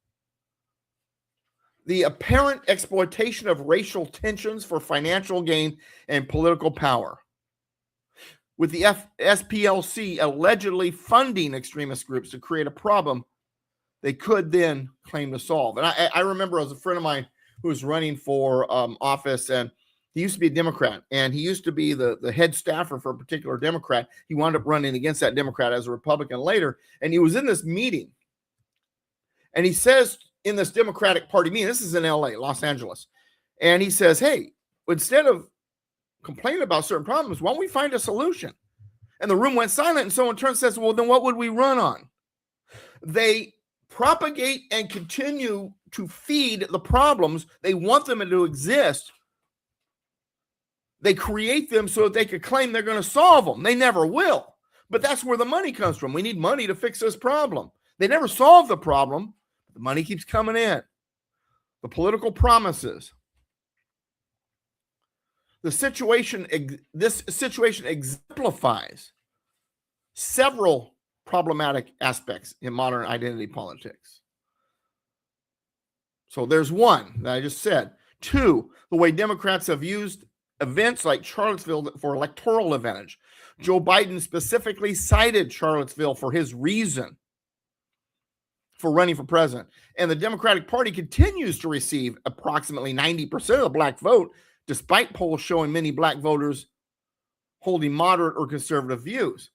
The apparent exploitation of racial tensions for financial gain and political power, with the SPLC allegedly funding extremist groups to create a problem they could then claim to solve. And I remember as a friend of mine who was running for office, and he used to be a Democrat, and he used to be the head staffer for a particular Democrat. He wound up running against that Democrat as a Republican later, and he was in this meeting, and he says in this Democratic Party meeting, this is in LA, Los Angeles, and he says, hey, instead of complaining about certain problems, why don't we find a solution? And the room went silent, and someone turns and says, well, then what would we run on? They propagate and continue to feed the problems. They want them to exist. They create them so that they could claim they're going to solve them. They never will. But that's where the money comes from. We need money to fix this problem. They never solve the problem. The money keeps coming in. The political promises. This situation exemplifies several problematic aspects in modern identity politics. So there's one that I just said. Two, the way Democrats have used events like Charlottesville for electoral advantage. Joe Biden specifically cited Charlottesville for his reason for running for president. And the Democratic Party continues to receive approximately 90% of the black vote, despite polls showing many black voters holding moderate or conservative views.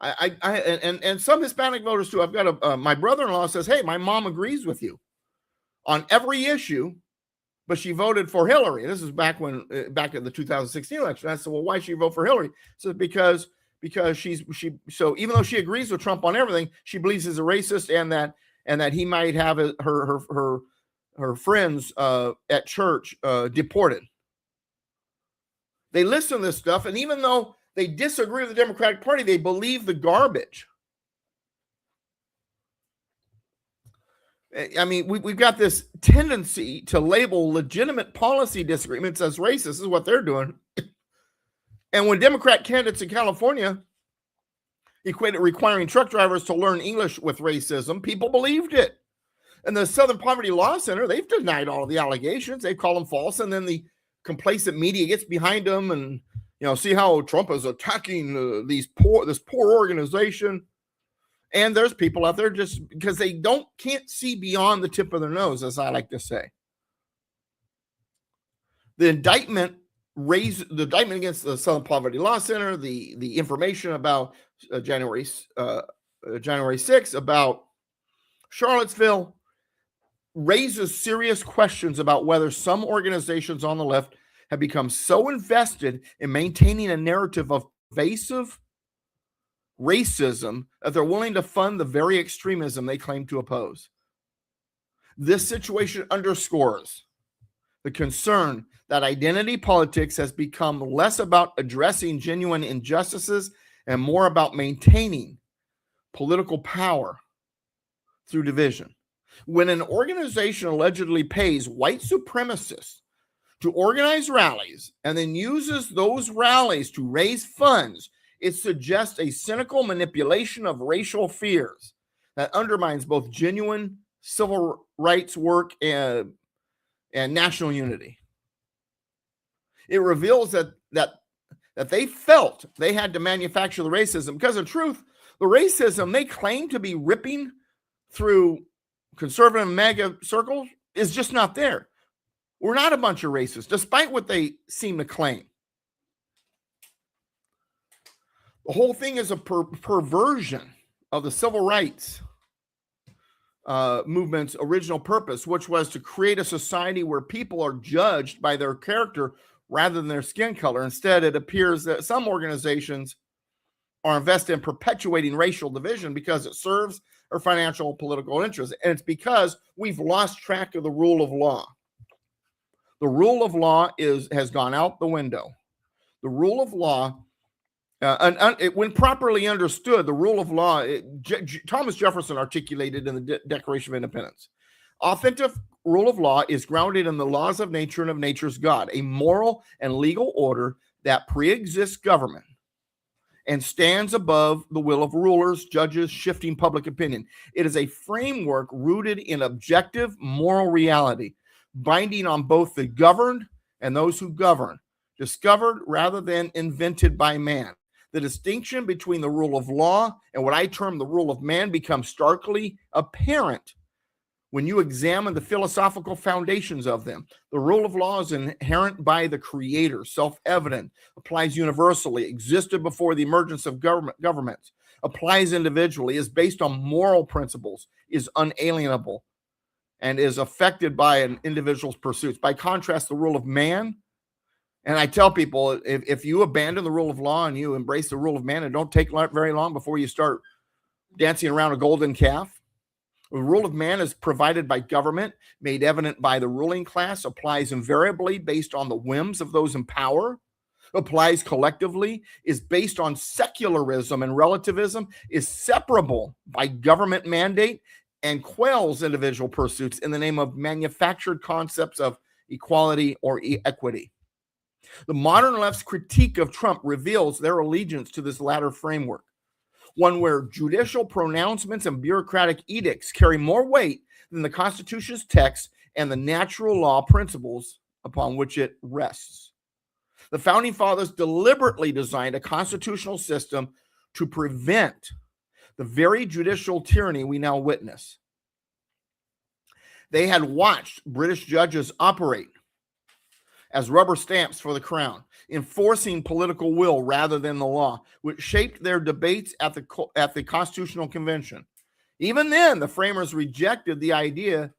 And some Hispanic voters too. I've got my brother-in-law says, hey, my mom agrees with you on every issue, but she voted for Hillary. This is back in the 2016 election. I said, well, why should you vote for Hillary? So because so even though she agrees with Trump on everything, she believes he's a racist and that he might have her friends at church deported. They listen to this stuff, and even though they disagree with the Democratic Party, they believe the garbage. I mean, we've got this tendency to label legitimate policy disagreements as racist. This is what they're doing. And when Democrat candidates in California equated requiring truck drivers to learn English with racism, people believed it. And the Southern Poverty Law Center, they've denied all of the allegations. They call them false, and then the complacent media gets behind them and, see how Trump is attacking this poor organization. And there's people out there just because they can't see beyond the tip of their nose, as I like to say. The indictment against the Southern Poverty Law Center, the information about January 6th about Charlottesville raises serious questions about whether some organizations on the left have become so invested in maintaining a narrative of pervasive racism that they're willing to fund the very extremism they claim to oppose. This situation underscores the concern that identity politics has become less about addressing genuine injustices and more about maintaining political power through division. When an organization allegedly pays white supremacists to organize rallies and then uses those rallies to raise funds, it suggests a cynical manipulation of racial fears that undermines both genuine civil rights work and national unity. It reveals that they felt they had to manufacture the racism, because in truth, the racism they claim to be ripping through conservative MAGA circles is just not there. We're not a bunch of racists, despite what they seem to claim. The whole thing is a perversion of the civil rights movement's original purpose, which was to create a society where people are judged by their character rather than their skin color. Instead, it appears that some organizations are invested in perpetuating racial division because it serves their financial and political interests. And it's because we've lost track of the rule of law. The rule of law has gone out the window. The rule of law, when properly understood, the rule of law, Thomas Jefferson articulated in the Declaration of Independence. Authentic rule of law is grounded in the laws of nature and of nature's God, a moral and legal order that pre-exists government and stands above the will of rulers, judges, shifting public opinion. It is a framework rooted in objective moral reality, binding on both the governed and those who govern, discovered rather than invented by man. The distinction between the rule of law and what I term the rule of man becomes starkly apparent when you examine the philosophical foundations of them. The rule of law is inherent by the Creator, self-evident, applies universally, existed before the emergence of governments, applies individually, is based on moral principles, is unalienable, and is affected by an individual's pursuits. By contrast, the rule of man, and I tell people, if you abandon the rule of law and you embrace the rule of man, it don't take very long before you start dancing around a golden calf. The rule of man is provided by government, made evident by the ruling class, applies invariably based on the whims of those in power, applies collectively, is based on secularism and relativism, is separable by government mandate, and quells individual pursuits in the name of manufactured concepts of equality or equity. The modern left's critique of Trump reveals their allegiance to this latter framework, one where judicial pronouncements and bureaucratic edicts carry more weight than the Constitution's text and the natural law principles upon which it rests. The Founding Fathers deliberately designed a constitutional system to prevent the very judicial tyranny we now witness. They had watched British judges operate as rubber stamps for the crown, enforcing political will rather than the law, which shaped their debates at the Constitutional Convention. Even then, the framers rejected the idea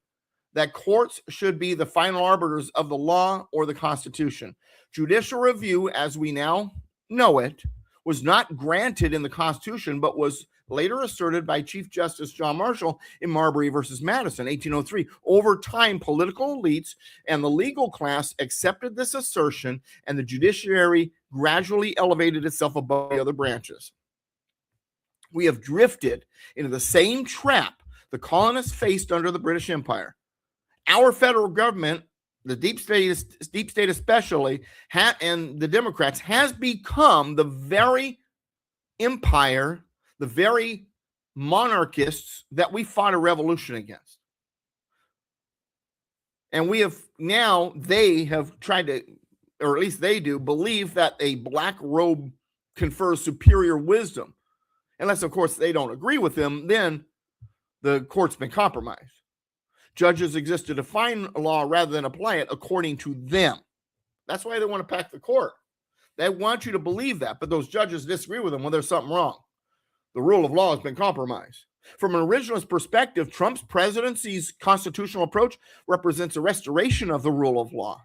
that courts should be the final arbiters of the law or the Constitution. Judicial review, as we now know it, was not granted in the Constitution, but was later asserted by Chief Justice John Marshall in Marbury versus Madison, 1803. Over time, political elites and the legal class accepted this assertion, and the judiciary gradually elevated itself above the other branches. We have drifted into the same trap the colonists faced under the British Empire. Our federal government, the deep state especially, and the Democrats, has become the very empire, the very monarchists that we fought a revolution against. And we have now, they have tried to, or at least they do, believe that a black robe confers superior wisdom. Unless, of course, they don't agree with them, then the court's been compromised. Judges exist to define a law rather than apply it according to them. That's why they want to pack the court. They want you to believe that, but those judges disagree with them when there's something wrong. The rule of law has been compromised. From an originalist perspective, Trump's presidency's constitutional approach represents a restoration of the rule of law.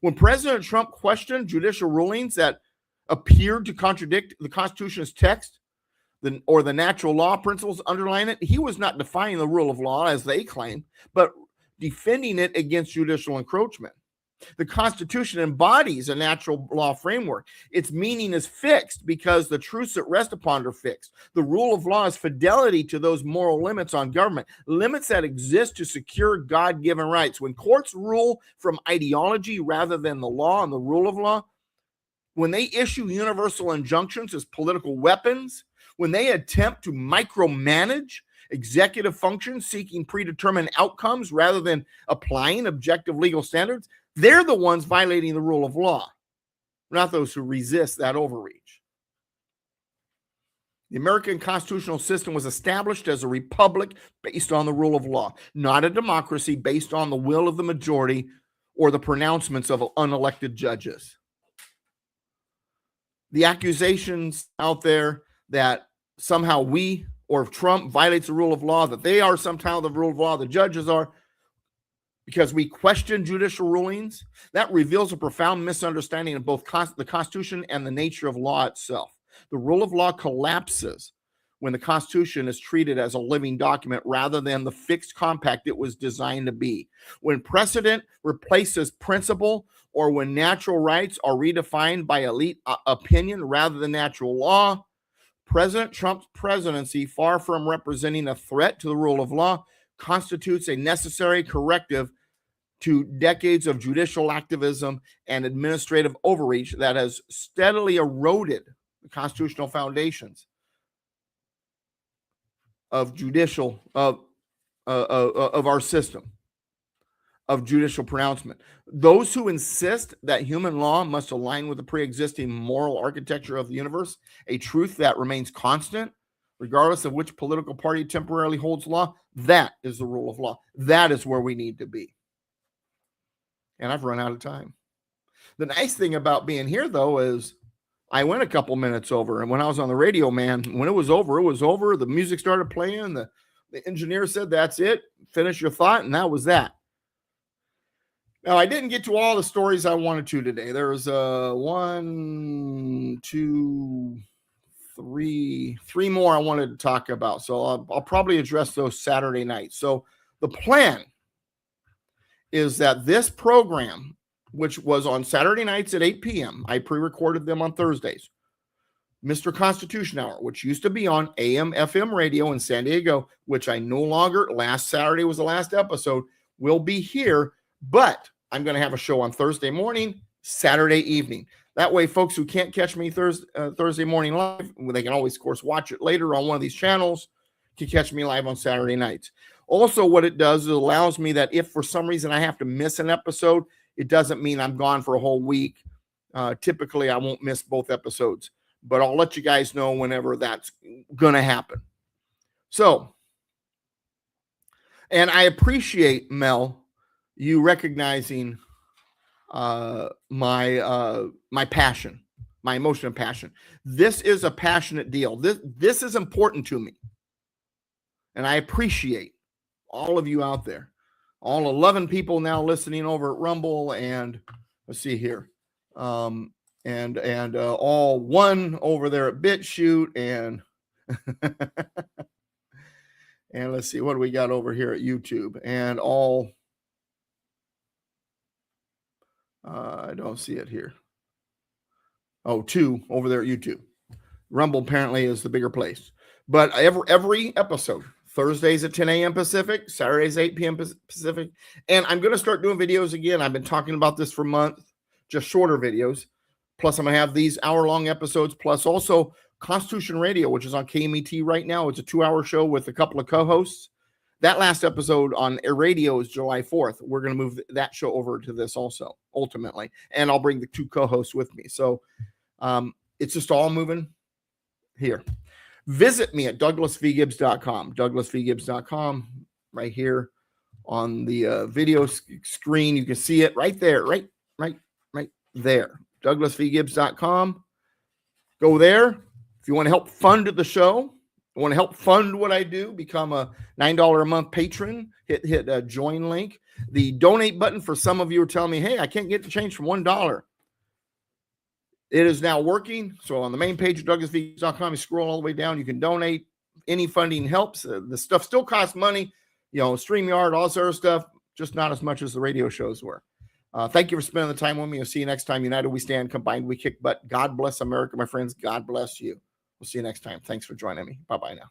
When President Trump questioned judicial rulings that appeared to contradict the Constitution's text or the natural law principles underlying it, he was not defying the rule of law as they claim, but defending it against judicial encroachment. The Constitution embodies a natural law framework. Its meaning is fixed because the truths that rest upon are fixed. The rule of law is fidelity to those moral limits on government, limits that exist to secure God-given rights. When courts rule from ideology rather than the law and the rule of law, when they issue universal injunctions as political weapons, when they attempt to micromanage executive functions seeking predetermined outcomes rather than applying objective legal standards, they're the ones violating the rule of law. not those who resist that overreach. The American constitutional system was established as a republic based on the rule of law, not a democracy based on the will of the majority or the pronouncements of unelected judges. The accusations out there that somehow we or Trump violates the rule of law, that they are somehow the rule of law, the judges are, because we question judicial rulings, that reveals a profound misunderstanding of both the Constitution and the nature of law itself. The rule of law collapses when the Constitution is treated as a living document rather than the fixed compact it was designed to be. When precedent replaces principle, or when natural rights are redefined by elite opinion rather than natural law, President Trump's presidency, far from representing a threat to the rule of law, constitutes a necessary corrective to decades of judicial activism and administrative overreach that has steadily eroded the constitutional foundations of our system of judicial pronouncement. Those who insist that human law must align with the pre-existing moral architecture of the universe, a truth that remains constant regardless of which political party temporarily holds law, that is the rule of law. That is where we need to be. And I've run out of time. The nice thing about being here, though, is I went a couple minutes over, and when I was on the radio, man, when it was over, it was over. The music started playing. The engineer said, "That's it. Finish your thought," and that was that. Now, I didn't get to all the stories I wanted to today. There was three more I wanted to talk about. So I'll probably address those Saturday nights. So the plan is that this program, which was on Saturday nights at 8 p.m., I pre-recorded them on Thursdays, Mr. Constitution Hour, which used to be on AM, FM radio in San Diego, which I no longer, last Saturday was the last episode, will be here, but I'm going to have a show on Thursday morning, Saturday evening. That way, folks who can't catch me Thursday morning live, they can always, of course, watch it later on one of these channels, can catch me live on Saturday nights. Also, what it does is it allows me that if for some reason I have to miss an episode, it doesn't mean I'm gone for a whole week. Typically, I won't miss both episodes, but I'll let you guys know whenever that's going to happen. So, and I appreciate, Mel, you recognizing my passion, my emotion and passion. This is a passionate deal. This is important to me. And I appreciate all of you out there, all 11 people now listening over at Rumble, and let's see here, and all one over there at BitChute, and and let's see, what do we got over here at YouTube, and all, I don't see it here. Oh, two over there at YouTube. Rumble apparently is the bigger place. But every episode, Thursdays at 10 a.m. Pacific, Saturdays 8 p.m. Pacific. And I'm going to start doing videos again. I've been talking about this for months, just shorter videos. Plus, I'm going to have these hour-long episodes, plus also Constitution Radio, which is on KMET right now. It's a 2-hour show with a couple of co-hosts. That last episode on radio is July 4th. We're going to move that show over to this also, ultimately. And I'll bring the two co-hosts with me. So it's just all moving here. Visit me at douglasvgibbs.com. douglasvgibbs.com, right here on the video screen. You can see it right there, right there. douglasvgibbs.com. Go there. If you want to help fund the show, want to help fund what I do, become a $9 a month patron, hit a join link. The donate button, for some of you are telling me, hey, I can't get the change from $1. It is now working. So on the main page of douglasvgibbs.com, you scroll all the way down, you can donate. Any funding helps. The stuff still costs money, StreamYard, all this other stuff, just not as much as the radio shows were. Thank you for spending the time with me. I'll see you next time. United we stand, combined we kick butt. God bless America, my friends. God bless you. We'll see you next time. Thanks for joining me. Bye-bye now.